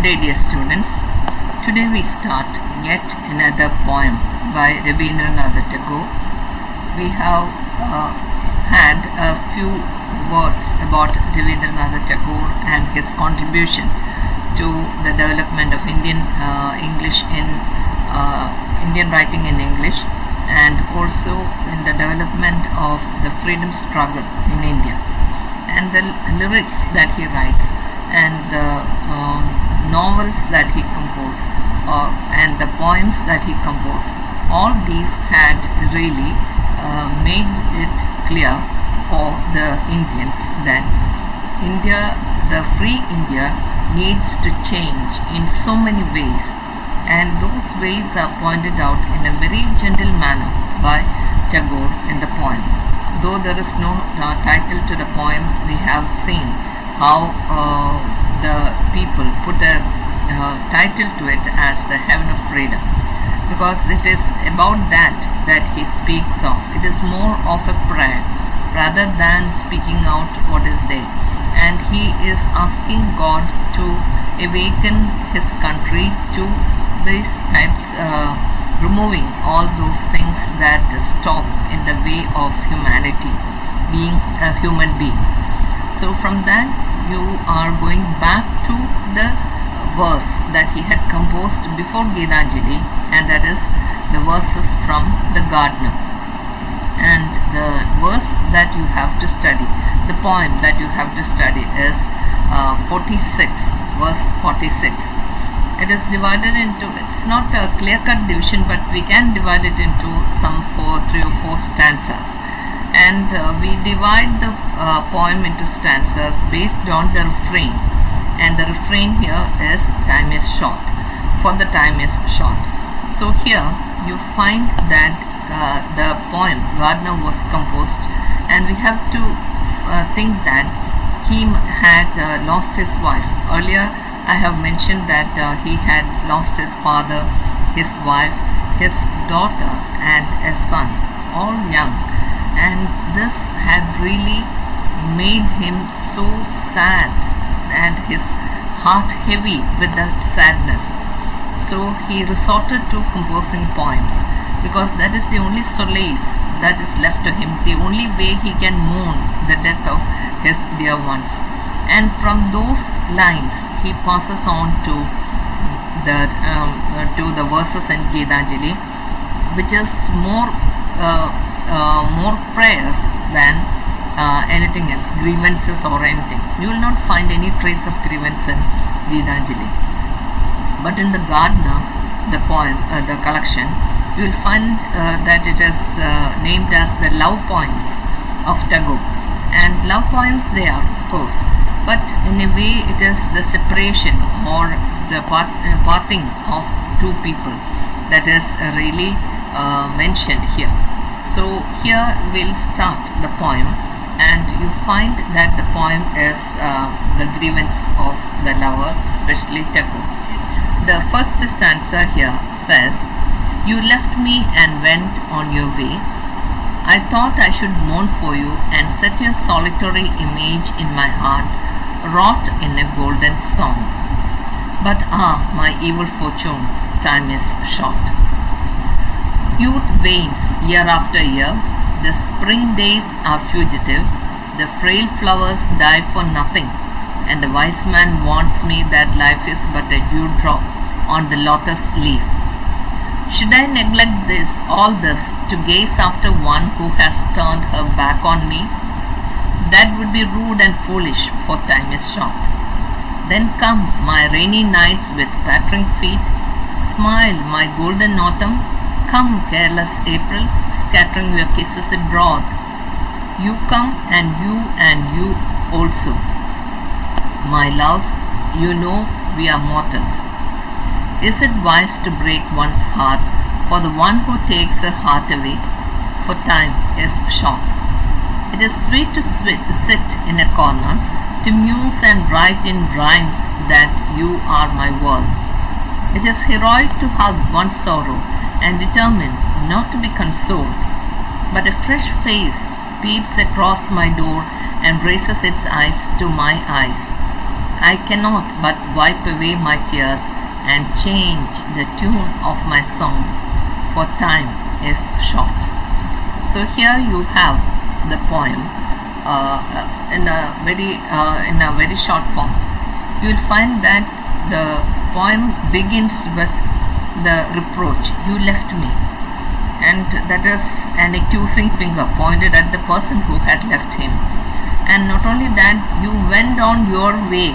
Good day, dear students. Today we start yet another poem by Rabindranath Tagore. We have had a few words about Rabindranath Tagore and his contribution to the development of Indian writing in English, and also in the development of the freedom struggle in India, and the lyrics that he writes, and the novels that he composed, and the poems that he composed. All these had really made it clear for the Indians that India, the free India, needs to change in so many ways, and those ways are pointed out in a very gentle manner by Tagore in the poem. Though there is no title to the poem, we have seen how the people put a title to it as the Heaven of Freedom, because it is about that he speaks of. It is more of a prayer rather than speaking out what is there, and he is asking God to awaken his country to these types, removing all those things that stop in the way of humanity, being a human being. So from that you are going back to the verse that he had composed before Gitanjali, and that is the verses from the gardener. And the verse that you have to study, the poem that you have to study is 46, verse 46. It is divided into, it's not a clear-cut division, but we can divide it into some 3 or 4 stanzas. And we divide the poem into stanzas based on the refrain, and the refrain here is time is short, for the time is short. So here you find that the poem Gardener was composed, and we have to think that he had lost his wife. Earlier I have mentioned that he had lost his father, his wife, his daughter and a son, all young, and this had really made him so sad and his heart heavy with that sadness. So he resorted to composing poems, because that is the only solace that is left to him, the only way he can mourn the death of his dear ones. And from those lines he passes on to the verses in Gitanjali, which is more prayers than anything else, grievances or anything. You will not find any trace of grievance in Gitanjali. But in the Gardener, the poem, the collection, you will find that it is named as the love poems of Tagore. And love poems they are, of course, but in a way it is the separation or the parting of two people that is really mentioned here. So here we'll start the poem, and you find that the poem is the grievance of the lover, especially Tagore. The first stanza here says, "You left me and went on your way. I thought I should mourn for you and set your solitary image in my heart, wrought in a golden song. But my evil fortune, time is short. Youth wanes year after year, the spring days are fugitive, the frail flowers die for nothing, and the wise man warns me that life is but a dewdrop on the lotus leaf. Should I neglect all this, to gaze after one who has turned her back on me? That would be rude and foolish, for time is short. Then come my rainy nights with pattering feet, smile my golden autumn, come careless April, scattering your kisses abroad. You come and you also. My loves, you know we are mortals. Is it wise to break one's heart for the one who takes her heart away? For time is short. It is sweet to sit in a corner, to muse and write in rhymes that you are my world. It is heroic to hug one's sorrow and determine not to be consoled. But a fresh face peeps across my door and raises its eyes to my eyes. I cannot but wipe away my tears and change the tune of my song, for time is short. So here you have the poem in a very short form. You will find that the poem begins with the reproach, "You left me," and that is an accusing finger pointed at the person who had left him. And not only that, you went on your way,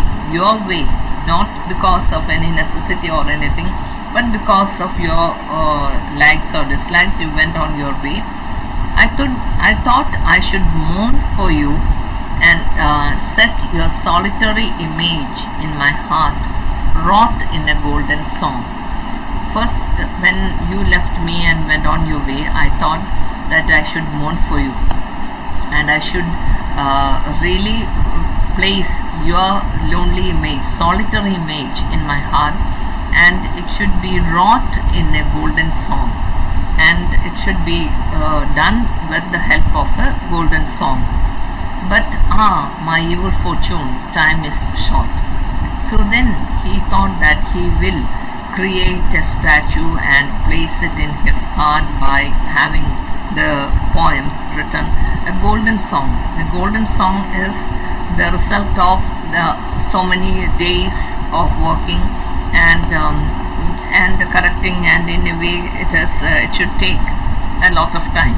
not because of any necessity or anything, but because of your likes or dislikes. You went on your way. I thought I should mourn for you and set your solitary image in my heart, wrought in a golden song. First, when you left me and went on your way, I thought that I should mourn for you, and I should really place your lonely image, solitary image in my heart, and it should be wrought in a golden song, and it should be done with the help of a golden song. But my evil fortune, time is short. So then he thought that he will create a statue and place it in his heart by having the poems written. A golden song. The golden song is the result of so many days of working and correcting, and in a way it should take a lot of time.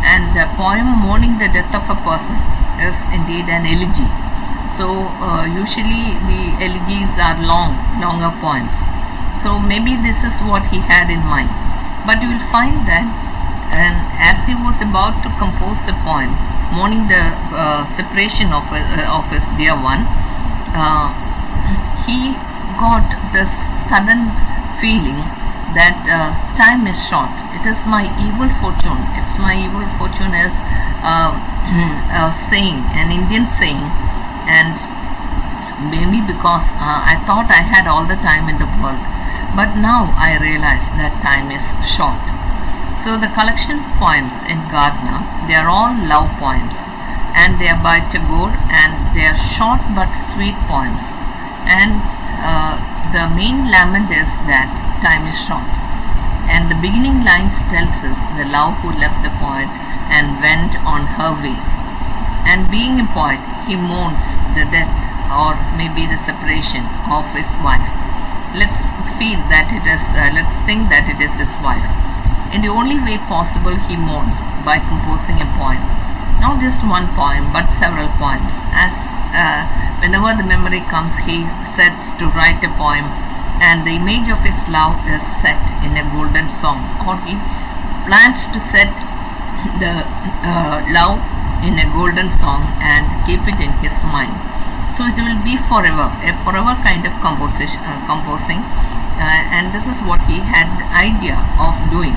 And the poem mourning the death of a person is indeed an elegy. So usually the elegies are longer poems. So maybe this is what he had in mind. But you will find that, and as he was about to compose a poem mourning the separation of his dear one, he got this sudden feeling that time is short. It is my evil fortune. It's my evil fortune is a saying, an Indian saying, and maybe because I thought I had all the time in the world, but now I realize that time is short. So the collection of poems in Gardner, they are all love poems, and they are by Tagore, and they are short but sweet poems. And the main lament is that time is short. And the beginning lines tells us the love who left the poet and went on her way. And being a poet, he mourns the death or maybe the separation of his wife. Let's think that it is his wife. In the only way possible, he mourns by composing a poem. Not just one poem, but several poems. As whenever the memory comes, he sets to write a poem, and the image of his love is set in a golden song, or he plans to set the love in a golden song and keep it in his mind. So it will be forever, a forever kind of composing, and this is what he had the idea of doing.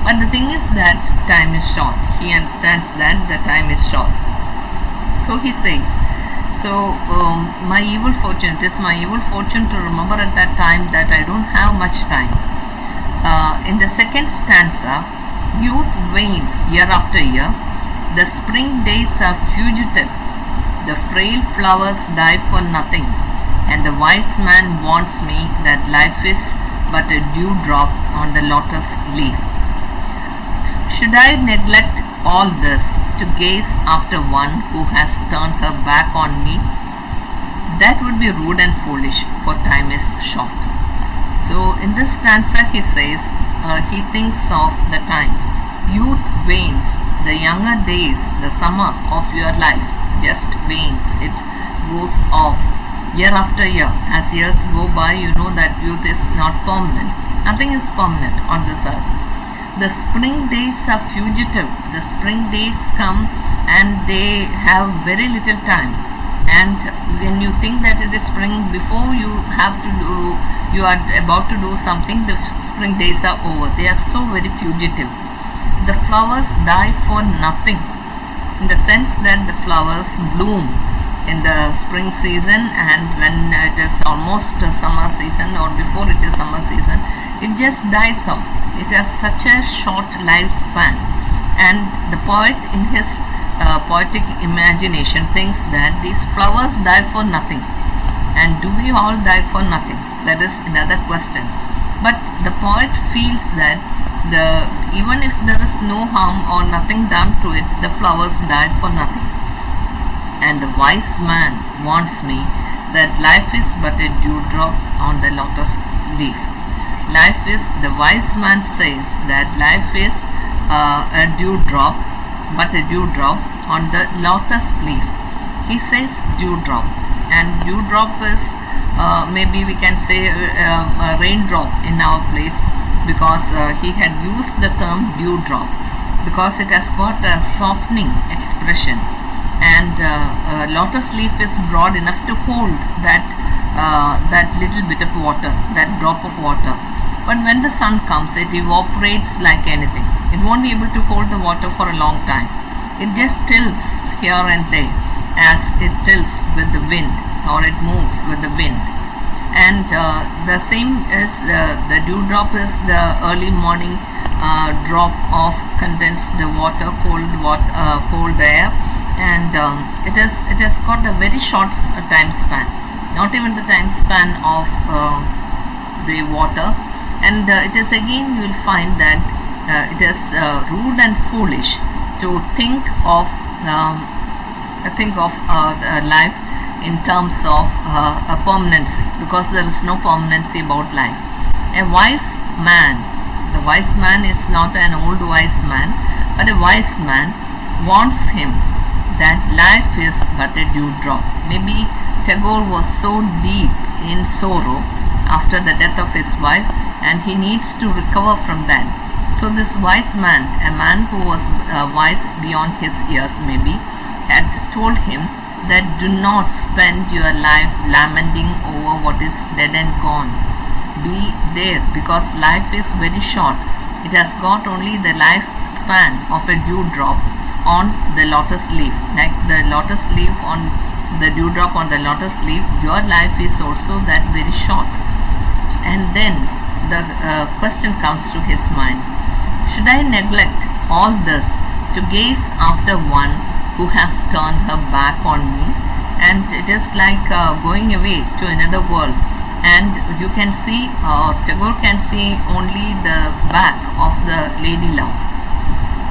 But the thing is that time is short. He understands that the time is short. So he says, my evil fortune, it is my evil fortune to remember at that time that I don't have much time. In the second stanza, youth wanes year after year. The spring days are fugitive. The frail flowers die for nothing. And the wise man warns me that life is but a dewdrop on the lotus leaf. Should I neglect all this to gaze after one who has turned her back on me? That would be rude and foolish, for time is short. So in this stanza he says, he thinks of the time. Youth wanes, the younger days, the summer of your life just wanes. It goes off year after year. As years go by, you know that youth is not permanent. Nothing is permanent on this earth. The spring days are fugitive. The spring days come and they have very little time. And when you think that it is spring, before you are about to do something, the spring days are over. They are so very fugitive. The flowers die for nothing, in the sense that the flowers bloom in the spring season, and when it is almost summer season or before it is summer season, it just dies off. It has such a short lifespan, and the poet in his poetic imagination thinks that these flowers die for nothing, And do we all die for nothing? That is another question. But the poet feels that even if there is no harm or nothing done to it, the flowers died for nothing. And the wise man warns me that life is but a dewdrop on the lotus leaf. The wise man says that life is a dewdrop, but a dewdrop on the lotus leaf. He says dewdrop, and dewdrop is maybe we can say a raindrop in our place, because he had used the term dewdrop because it has got a softening expression, and lotus leaf is broad enough to hold that little bit of water, that drop of water. But when the sun comes, it evaporates like anything. It won't be able to hold the water for a long time. It just tilts here and there as it tilts with the wind, or it moves with the wind. And the same is the dewdrop is the early morning drop of condensed water, cold air, and it has got a very short time span, not even the time span of the water. And it is again, you will find that it is rude and foolish to think of life in terms of a permanency, because there is no permanency about life. A wise man, the wise man is not an old wise man, but a wise man warns him that life is but a dewdrop. Maybe Tagore was so deep in sorrow after the death of his wife, and he needs to recover from that. So this wise man, a man who was wise beyond his years maybe, had told him that do not spend your life lamenting over what is dead and gone. Be there, because life is very short. It has got only the lifespan of a dewdrop on the lotus leaf. Like the lotus leaf on the dewdrop on the lotus leaf, your life is also that very short. And then the question comes to his mind: should I neglect all this to gaze after one who has turned her back on me? And it is like going away to another world, and you can see, Tagore can see only the back of the lady love.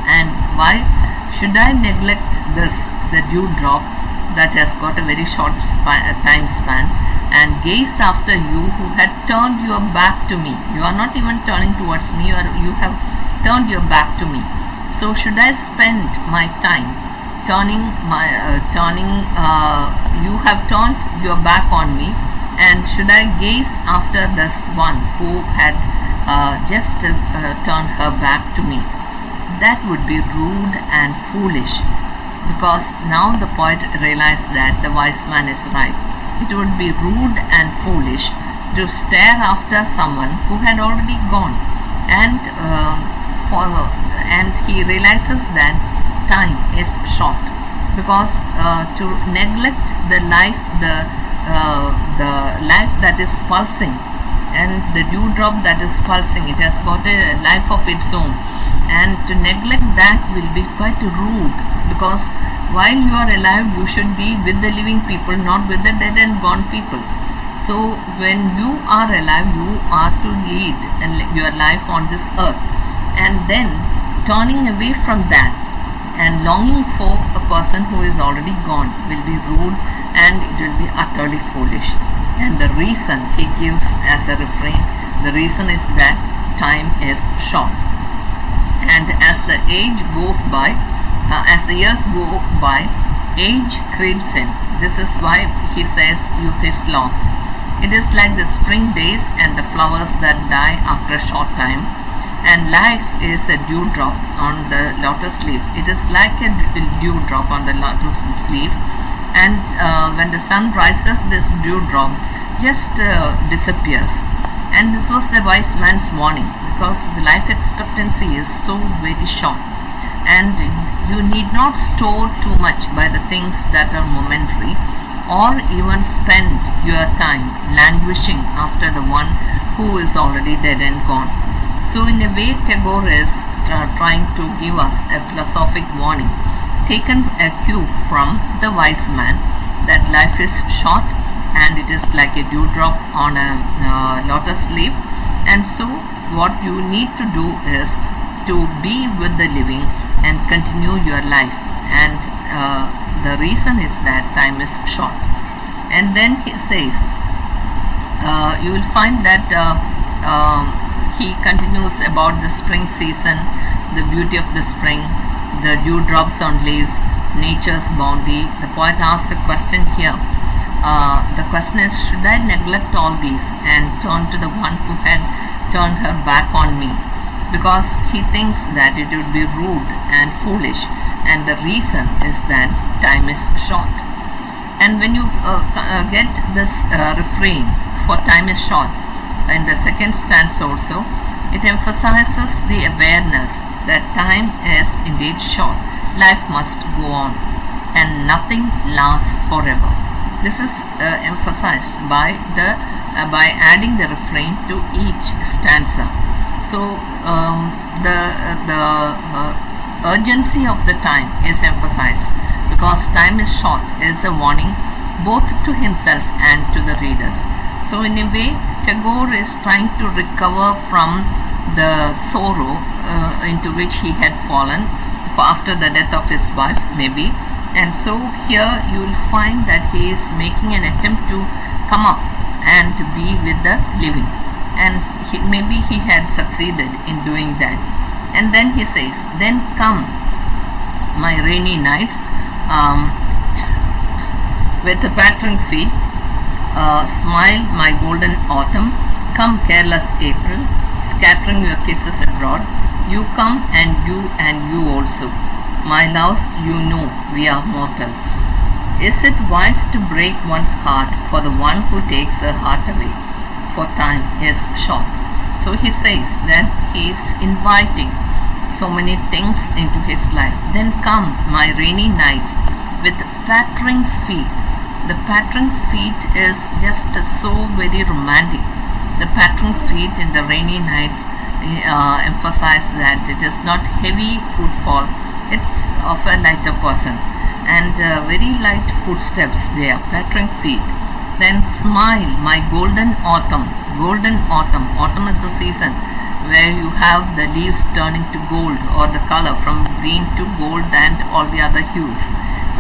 And why should I neglect this, the dewdrop that has got a very short time span, and gaze after you who had turned your back to me? You are not even turning towards me, you have turned your back to me. So should I spend my time you have turned your back on me, and should I gaze after this one who had just turned her back to me? That would be rude and foolish, because now the poet realized that the wise man is right. It would be rude and foolish to stare after someone who had already gone, and he realizes that time is short, because to neglect the life that is pulsing, and the dewdrop that is pulsing, it has got a life of its own, and to neglect that will be quite rude, because while you are alive you should be with the living people, not with the dead and gone people. So when you are alive, you are to lead your life on this earth, and then turning away from that and longing for a person who is already gone will be rude, and it will be utterly foolish. And the reason he gives as a refrain, the reason is that time is short, and as the age goes by, as the years go by, age creeps in. This is why he says youth is lost. It is like the spring days and the flowers that die after a short time, and life is a dewdrop on the lotus leaf. It is like a dewdrop on the lotus leaf, and when the sun rises, this dewdrop just disappears. And this was the wise man's warning, because the life expectancy is so very short, and you need not store too much by the things that are momentary, or even spend your time languishing after the one who is already dead and gone. So in a way, Tagore is trying to give us a philosophic warning, taken a cue from the wise man, that life is short and it is like a dewdrop on a lotus leaf. And so what you need to do is to be with the living and continue your life. And the reason is that time is short. And then he says, you will find that he continues about the spring season, the beauty of the spring, the dewdrops on leaves, nature's bounty. The poet asks a question here. The question is, should I neglect all these and turn to the one who had turned her back on me? Because he thinks that it would be rude and foolish, and the reason is that time is short. And when you get this refrain, for time is short, in the second stanza also, it emphasizes the awareness that time is indeed short. Life must go on, and nothing lasts forever. This is emphasized by adding the refrain to each stanza. So the urgency of the time is emphasized, because time is short is a warning both to himself and to the readers. So in a way, Tagore is trying to recover from the sorrow into which he had fallen after the death of his wife, maybe. And so here you will find that he is making an attempt to come up and to be with the living. And maybe he had succeeded in doing that. And then he says, then come my rainy nights with the pattering feet, smile my golden autumn, come careless April, scattering your kisses abroad. You come and you also. My loves, you know we are mortals. Is it wise to break one's heart for the one who takes her heart away? For time is short. So he says that he is inviting so many things into his life. Then come my rainy nights with pattering feet. The pattering feet is just so very romantic. The pattering feet in the rainy nights emphasize that it is not heavy footfall, it's of a lighter person, and very light footsteps there, pattering feet. Then smile my golden autumn. Golden autumn. Autumn is the season where you have the leaves turning to gold, or the color from green to gold and all the other hues.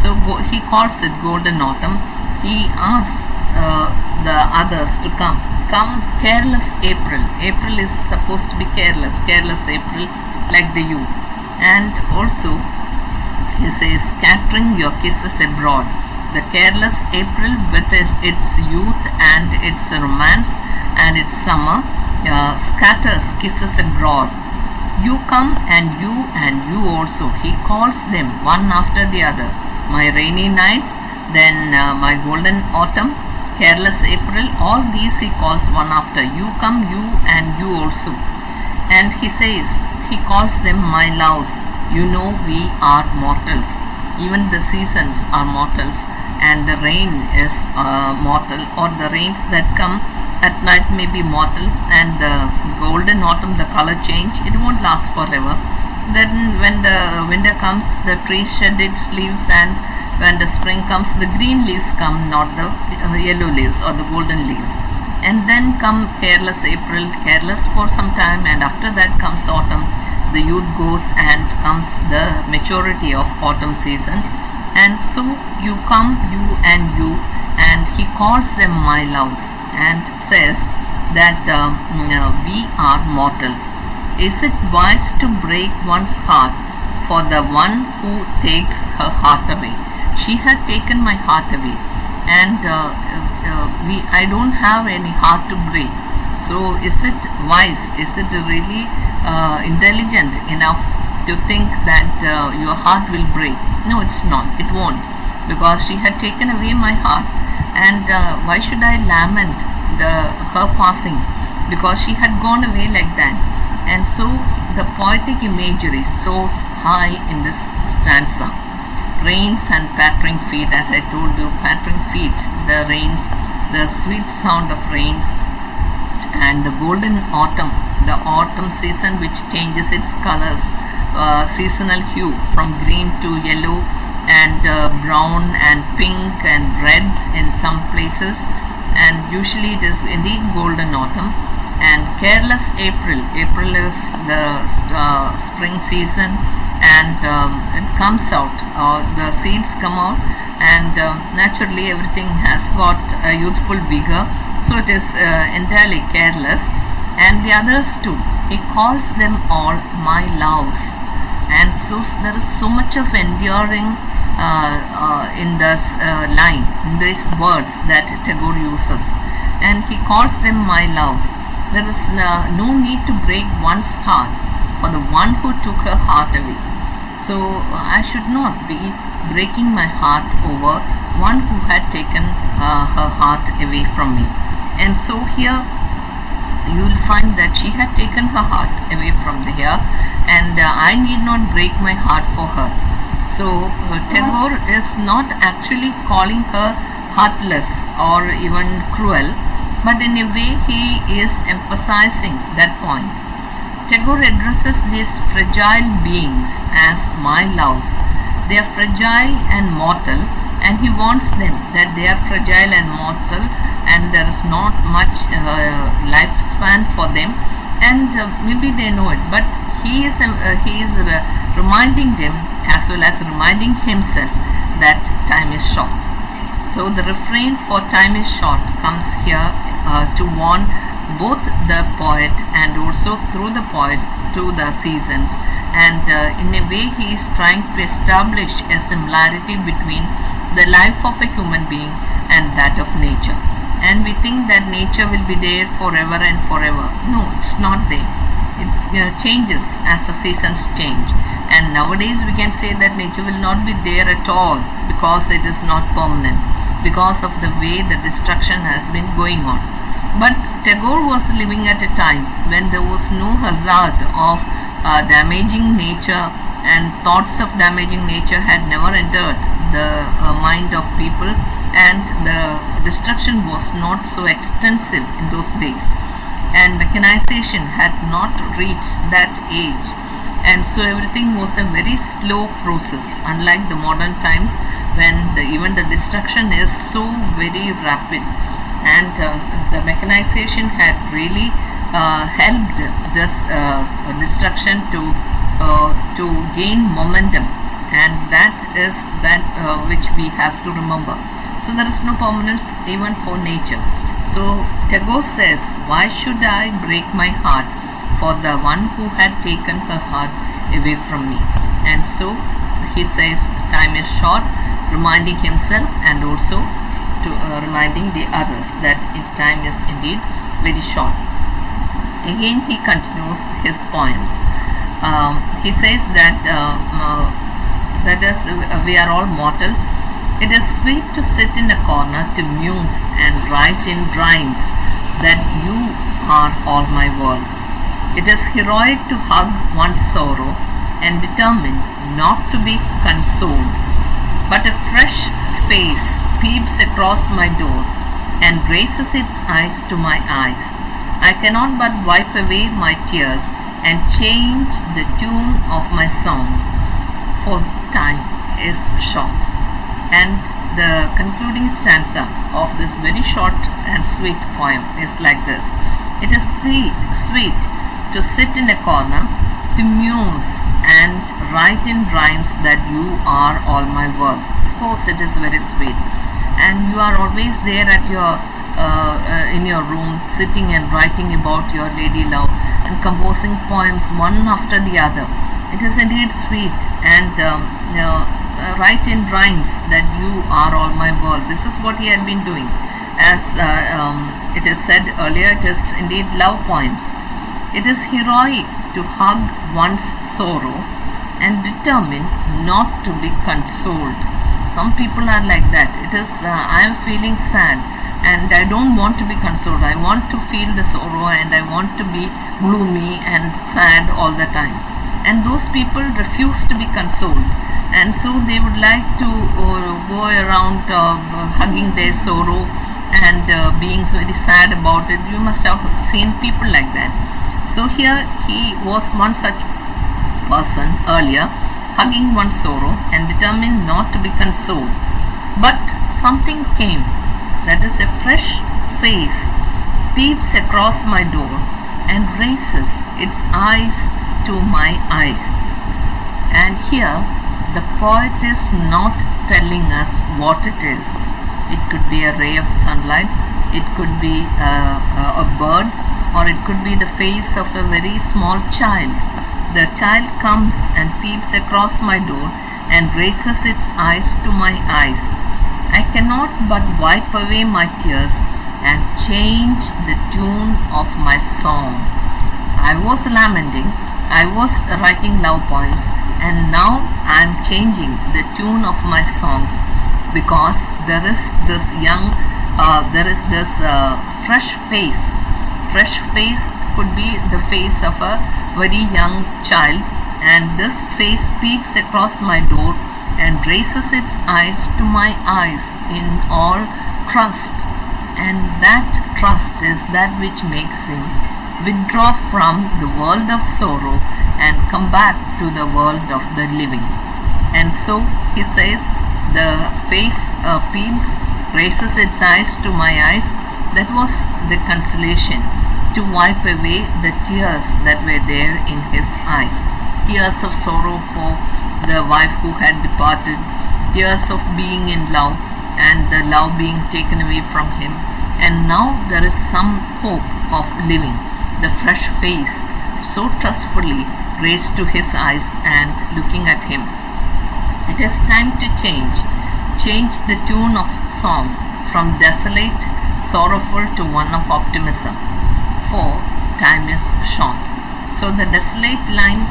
So he calls it golden autumn. He asks the others to come. Come careless April. April is supposed to be careless. Careless April, like the youth. And also he says, scattering your kisses abroad. The careless April with its youth and its romance and its summer scatters kisses abroad. You come and you also. He calls them one after the other. My rainy nights, then my golden autumn, careless April, all these he calls one after. You come, you and you also. And he says, he calls them my loves. You know we are mortals. Even the seasons are mortals, and the rain is mortal, or the rains that come at night may be mortal, and the golden autumn, the color change, it won't last forever. Then when the winter comes, the tree shed its leaves, and when the spring comes, the green leaves come, not the yellow leaves or the golden leaves. And then come careless April, careless for some time, and after that comes autumn. The youth goes and comes the maturity of autumn season. And so you come, you, and he calls them my loves and says that we are mortals. Is it wise to break one's heart for the one who takes her heart away? She had taken my heart away, and I don't have any heart to break. So is it wise? Is it really intelligent enough to think that your heart will break? No, it's not. It won't, because she had taken away my heart. And why should I lament her passing? Because she had gone away like that. And so the poetic imagery soars high in this stanza. Rains and pattering feet, as I told you, pattering feet, the rains, the sweet sound of rains, and the golden autumn, the autumn season which changes its colors, seasonal hue from green to yellow and brown and pink and red in some places, and usually it is indeed golden autumn, and careless April. April is the spring season, and it comes out, the seeds come out, and naturally everything has got a youthful vigor, so it is entirely careless. And the others too, he calls them all my loves, and so there is so much of enduring in this line, in these words that Tagore uses, and he calls them my loves. There is no need to break one's heart for the one who took her heart away. So I should not be breaking my heart over one who had taken her heart away from me. And so here you will find that she had taken her heart away from here, and I need not break my heart for her. So Tagore is not actually calling her heartless or even cruel, but in a way he is emphasizing that point. Tagore addresses these fragile beings as my loves. They are fragile and mortal, and he wants them that they are fragile and mortal, and there is not much lifespan for them, and maybe they know it, but he is reminding them as well as reminding himself that time is short. So the refrain for time is short comes here to warn both the poet and also through the poet to the seasons, and in a way he is trying to establish a similarity between the life of a human being and that of nature. And we think that nature will be there forever and forever. No, it's not there. It changes as the seasons change, and nowadays we can say that nature will not be there at all because it is not permanent, because of the way the destruction has been going on. But Tagore was living at a time when there was no hazard of damaging nature, and thoughts of damaging nature had never entered the mind of people, and the destruction was not so extensive in those days, and mechanization had not reached that age, and so everything was a very slow process, unlike the modern times when even the destruction is so very rapid. And the mechanization had really helped this destruction to gain momentum, and that is that which we have to remember. So there is no permanence even for nature. So Tagore says, why should I break my heart for the one who had taken her heart away from me? And so he says time is short, reminding himself and also to reminding the others that time is indeed very short. Again he continues his poems. He says that we are all mortals. It is sweet to sit in a corner to muse and write in rhymes that you are all my world. It is heroic to hug one's sorrow and determine not to be consoled. But a fresh face peeps across my door and raises its eyes to my eyes. I cannot but wipe away my tears and change the tune of my song, for time is short. And the concluding stanza of this very short and sweet poem is like this. It is sweet to sit in a corner, to muse and write in rhymes that you are all my world. Of course it is very sweet, and you are always there at your in your room, sitting and writing about your lady love and composing poems one after the other. It is indeed sweet, and write in rhymes that you are all my world. This is what he had been doing. As it is said earlier, it is indeed love poems. It is heroic to hug one's sorrow and determine not to be consoled. Some people are like that. It is I am feeling sad and I don't want to be consoled. I want to feel the sorrow and I want to be gloomy and sad all the time. And those people refuse to be consoled, and so they would like to go around hugging their sorrow and being very sad about it. You must have seen people like that. So here he was one such person earlier, hugging one's sorrow and determined not to be consoled. But something came, that is a fresh face peeps across my door and raises its eyes to my eyes. And here the poet is not telling us what it is. It could be a ray of sunlight, it could be a bird, or it could be the face of a very small child. The child comes and peeps across my door and raises its eyes to my eyes. I cannot but wipe away my tears and change the tune of my song. I was lamenting, I was writing love poems, and now I am changing the tune of my songs, because there is this fresh face. Fresh face could be the face of a very young child, and this face peeps across my door and raises its eyes to my eyes in all trust. And that trust is that which makes him withdraw from the world of sorrow and come back to the world of the living. And so he says, the face peeps, raises its eyes to my eyes. That was the consolation, to wipe away the tears that were there in his eyes. Tears of sorrow for the wife who had departed, tears of being in love and the love being taken away from him. And now there is some hope of living. The fresh face so trustfully raised to his eyes and looking at him. It is time to change the tune of song from desolate, sorrowful to one of optimism, for time is short. So the desolate lines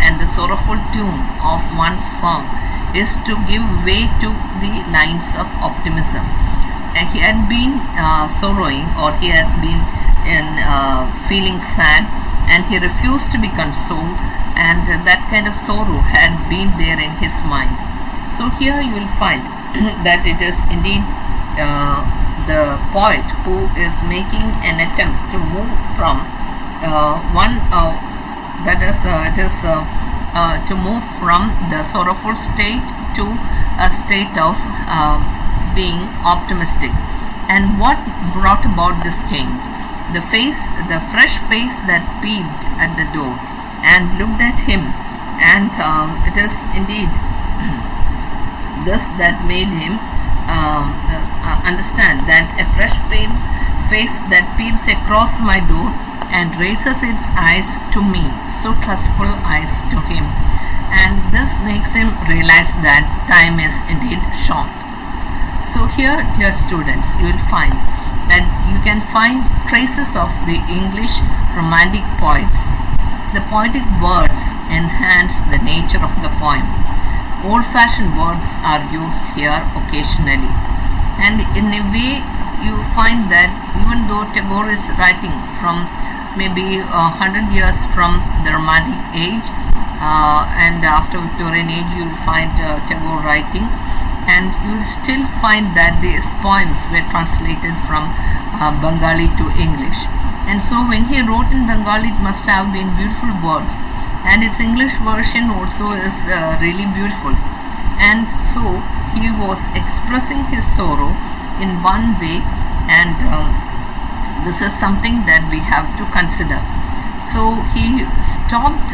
and the sorrowful tune of one's song is to give way to the lines of optimism. And he had been sorrowing, or he has been feeling sad, and he refused to be consoled, and that kind of sorrow had been there in his mind. So here you will find that it is indeed the poet who is making an attempt to move from to move from the sorrowful state to a state of being optimistic. And what brought about this change? The fresh face that peeped at the door and looked at him, and it is indeed this that made him understand that a fresh face that peeps across my door and raises its eyes to me, so trustful eyes to him, and this makes him realize that time is indeed short. So here, dear students, you will find that you can find traces of the English romantic poets. The poetic words enhance the nature of the poem. Old-fashioned words are used here occasionally, and in a way you find that even though Tagore is writing from maybe 100 years from the romantic age, and after Victorian age you will find Tagore writing, and you will still find that these poems were translated from Bengali to English. And so when he wrote in Bengali, it must have been beautiful words, and its English version also is really beautiful. And so he was expressing his sorrow in one way, and this is something that we have to consider. So he stopped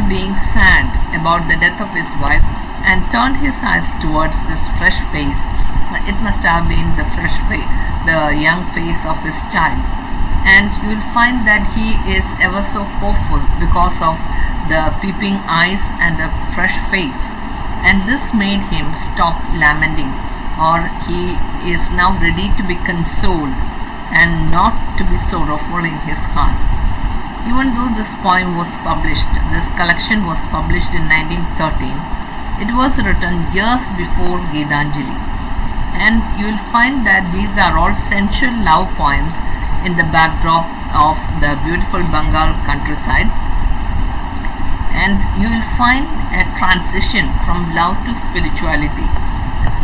being sad about the death of his wife and turned his eyes towards this fresh face. It must have been the fresh face, the young face of his child. And you will find that he is ever so hopeful because of the peeping eyes and the fresh face. And this made him stop lamenting, or he is now ready to be consoled and not to be sorrowful in his heart. Even though this poem was published, this collection was published in 1913, it was written years before Gitanjali, and you will find that these are all sensual love poems in the backdrop of the beautiful Bengal countryside. And you will find a transition from love to spirituality.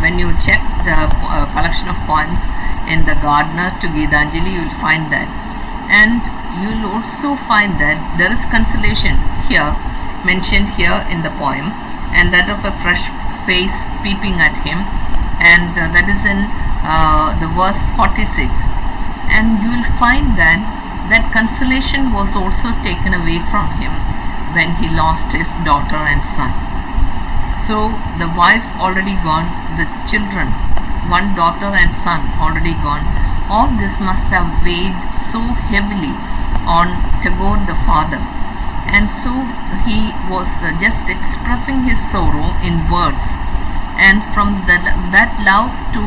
When you check the collection of poems in the Gardener to Gitanjali, you will find that. And you will also find that there is consolation here, mentioned here in the poem, and that of a fresh face peeping at him, and that is in the verse 46. And you will find that consolation was also taken away from him when he lost his daughter and son. So the wife already gone, the children, one daughter and son already gone. All this must have weighed so heavily on Tagore the father, and so he was just expressing his sorrow in words. And from that love to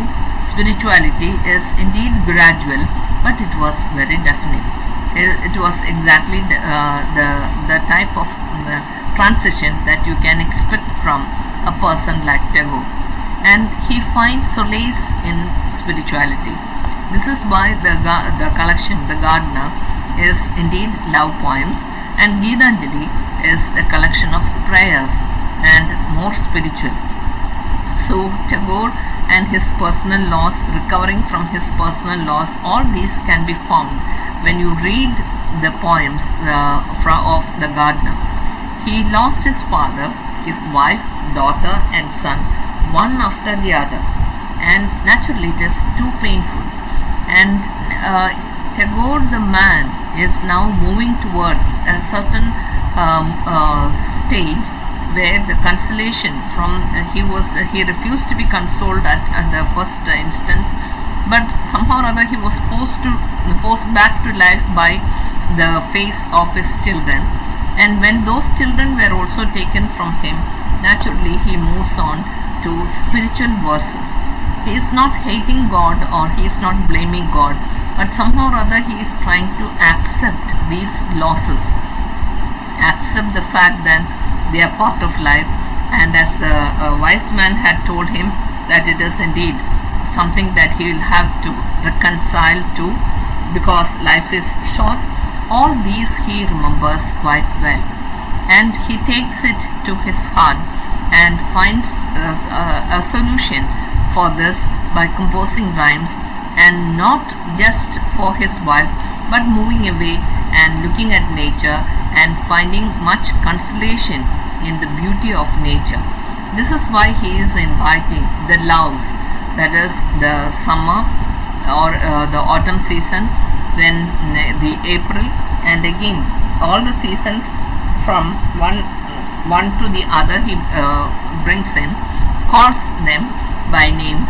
spirituality is indeed gradual, but it was very definite. It was exactly the type of transition that you can expect from a person like Tagore. And he finds solace in spirituality. This is why the collection, The Gardener, is indeed love poems, and Gitanjali is a collection of prayers and more spiritual. So Tagore and his personal loss, recovering from his personal loss, all these can be found when you read the poems of The Gardener. He lost his father, his wife, daughter and son, one after the other, and naturally it is too painful. And Tagore the man is now moving towards a certain stage where the consolation from he refused to be consoled at the first instance, but somehow or other he was forced back to life by the face of his children. And when those children were also taken from him, naturally he moves on to spiritual verses. He is not hating God or he is not blaming God, but somehow or other he is trying to accept these losses, accept the fact that they are part of life. And as the wise man had told him, that it is indeed something that he will have to reconcile to, because life is short. All these he remembers quite well, and he takes it to his heart and finds a solution for this by composing rhymes, and not just for his wife, but moving away and looking at nature and finding much consolation in the beauty of nature. This is why he is inviting the loves, that is the summer or the autumn season, then the April, and again all the seasons from one to the other he brings in, calls them by name,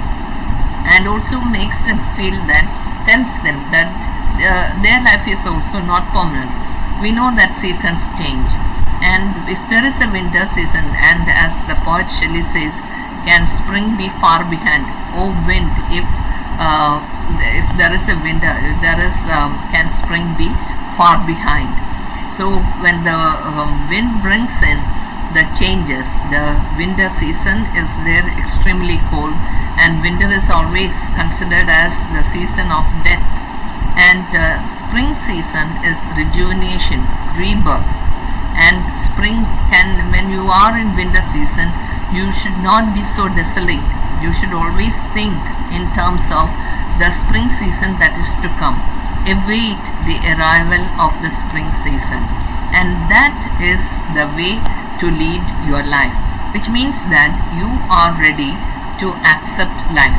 and also makes them feel that, tells them that their life is also not permanent. We know that seasons change, and if there is a winter season, and as the poet Sherly says, can spring be far behind? Oh wind, if there is a winter, can spring be far behind? So when the wind brings in the changes, the winter season is there extremely cold, and winter is always considered as the season of death, and spring season is rejuvenation, rebirth. And spring can, when you are in winter season, you should not be so desolate. You should always think in terms of the spring season that is to come. Await the arrival of the spring season, and that is the way to lead your life, which means that you are ready to accept life.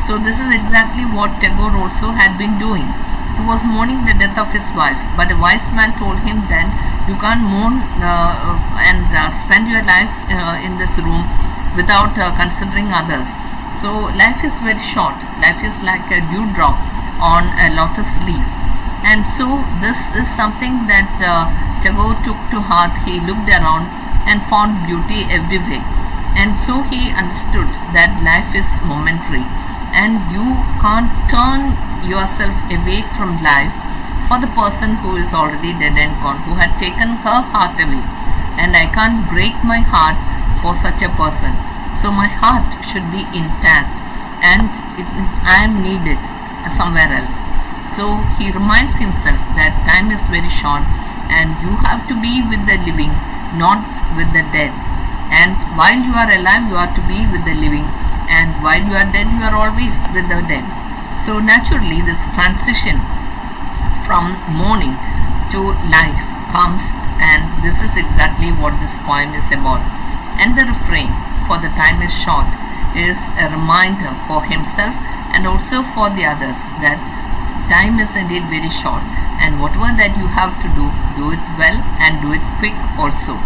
So this is exactly what Tagore also had been doing. He was mourning the death of his wife, but a wise man told him that you can't mourn and spend your life in this room without considering others. So life is very short. Life is like a dewdrop on a lotus leaf. And so this is something that Tagore took to heart. He looked around and found beauty everywhere. And so he understood that life is momentary, and you can't turn yourself away from life for the person who is already dead and gone, who had taken her heart away. And I can't break my heart for such a person. So my heart should be intact, and I am needed somewhere else. So he reminds himself that time is very short, and you have to be with the living, not with the dead. And while you are alive, you are to be with the living, and while you are dead, you are always with the dead. So naturally, this transition from mourning to life comes, and this is exactly what this poem is about. And the refrain, for the time is short, is a reminder for himself and also for the others that time is indeed very short, and whatever that you have to do it well and do it quick also.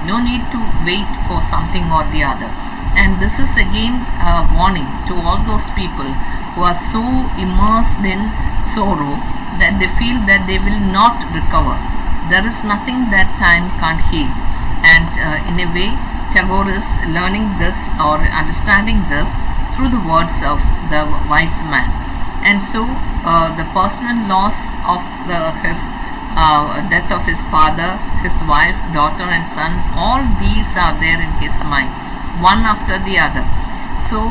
No need to wait for something or the other. And this is again a warning to all those people who are so immersed in sorrow that they feel that they will not recover. There is nothing that time can't heal. And in a way, Tagore is learning this or understanding this through the words of the wise man. And so the personal loss of his death of his father, his wife, daughter and son, all these are there in his mind, one after the other. So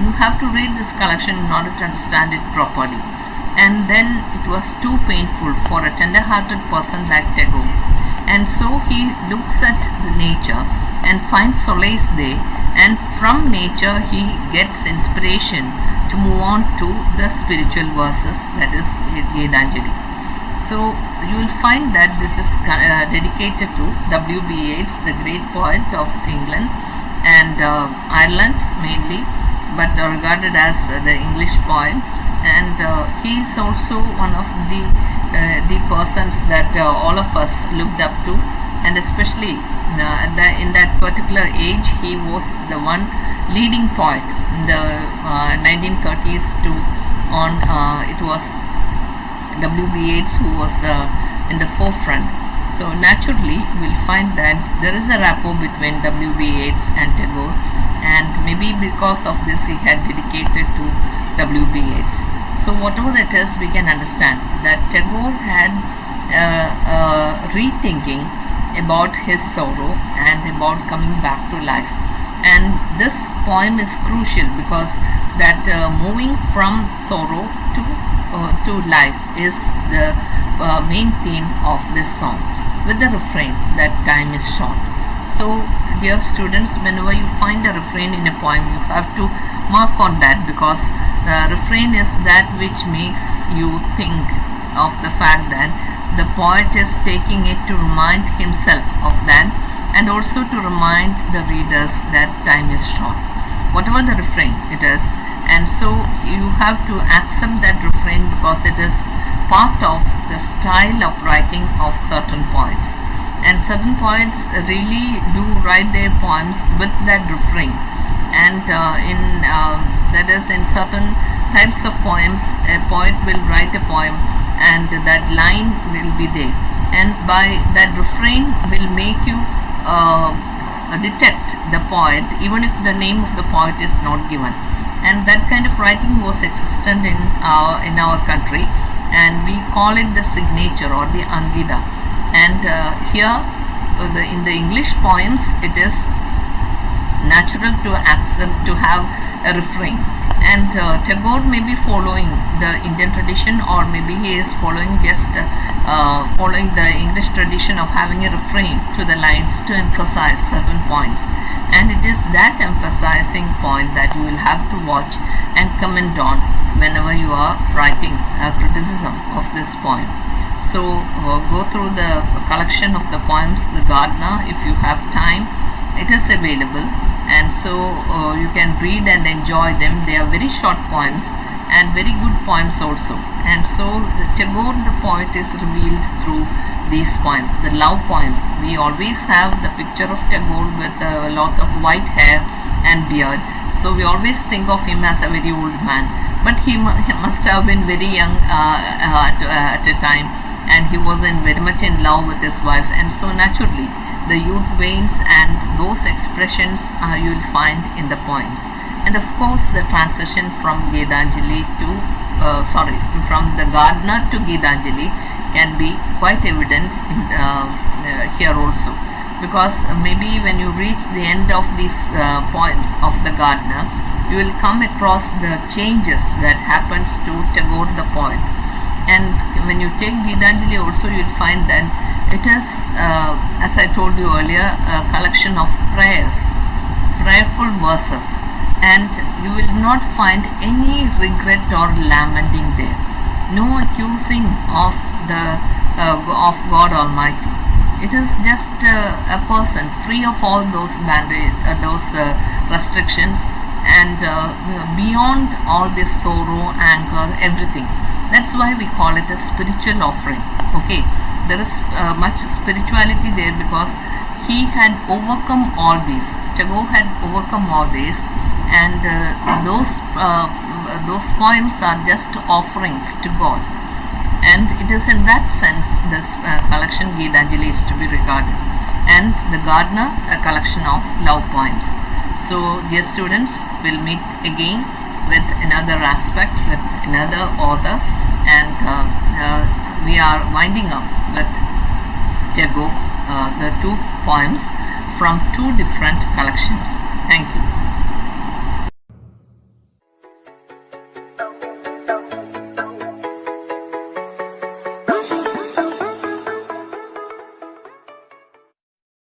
you have to read this collection in order to understand it properly. And then it was too painful for a tender-hearted person like Tagore. And so he looks at the nature and finds solace there, and from nature he gets inspiration to move on to the spiritual verses, that is Gedanjali. So you will find that this is dedicated to W.B. Yeats, the great poet of England and Ireland mainly, but regarded as the English poet. And he is also one of the persons that all of us looked up to, and especially in that particular age he was the one leading poet in the 1930s to on. It was W.B. Yeats who was in the forefront. So naturally we'll find that there is a rapport between W.B. Yeats and Tagore, and maybe because of this he had dedicated to W.B. Yeats. So whatever it is, we can understand that Tagore had rethinking about his sorrow and about coming back to life. And this poem is crucial because that moving from sorrow to life is the main theme of this song, with the refrain that time is short. So dear students, whenever you find a refrain in a poem, you have to mark on that, because the refrain is that which makes you think of the fact that the poet is taking it to remind himself of that, and also to remind the readers that time is short, whatever the refrain it is. And so you have to accept that refrain because it is part of the style of writing of certain poets, and certain poets really do write their poems with that refrain. And that is, in certain types of poems, a poet will write a poem and that line will be there, and by that refrain will make you detect the poet even if the name of the poet is not given. And that kind of writing was existent in our country, and we call it the signature or the Angida. And here in the English poems it is natural to accept to have a refrain. And Tagore may be following the Indian tradition, or maybe he is following following the English tradition of having a refrain to the lines to emphasize certain points. And it is that emphasizing point that you will have to watch and comment on whenever you are writing a criticism of this poem. So go through the collection of the poems, The Gardener, if you have time. It is available, and so you can read and enjoy them. They are very short poems and very good poems also. And so Tagore the poet is revealed through these poems, the love poems. We always have the picture of Tagore with a lot of white hair and beard, so we always think of him as a very old man, but he must have been very young at a time, and he was very much in love with his wife. And so naturally the youth veins and those expressions you will find in the poems. And of course the transition from Gedanjali to from the Gardener to Gedanjali can be quite evident here also, because maybe when you reach the end of these poems of the Gardener, you will come across the changes that happens to Tagore the poet. And when you take Gedanjali also, you will find that it is, as I told you earlier, a collection of prayers, prayerful verses, and you will not find any regret or lamenting there. No accusing of of God Almighty. It is just a person free of all those restrictions, and beyond all this sorrow, anger, everything. That's why we call it a spiritual offering. Okay, there is much spirituality there because he had overcome all these. Tagore had overcome all these, and those poems are just offerings to God. And it is in that sense this collection Geetanjali is to be regarded, and the Gardener, a collection of love poems. So dear students, we'll meet again with another aspect, with another author, and we are winding up with Tagore, the two poems from two different collections. Thank you.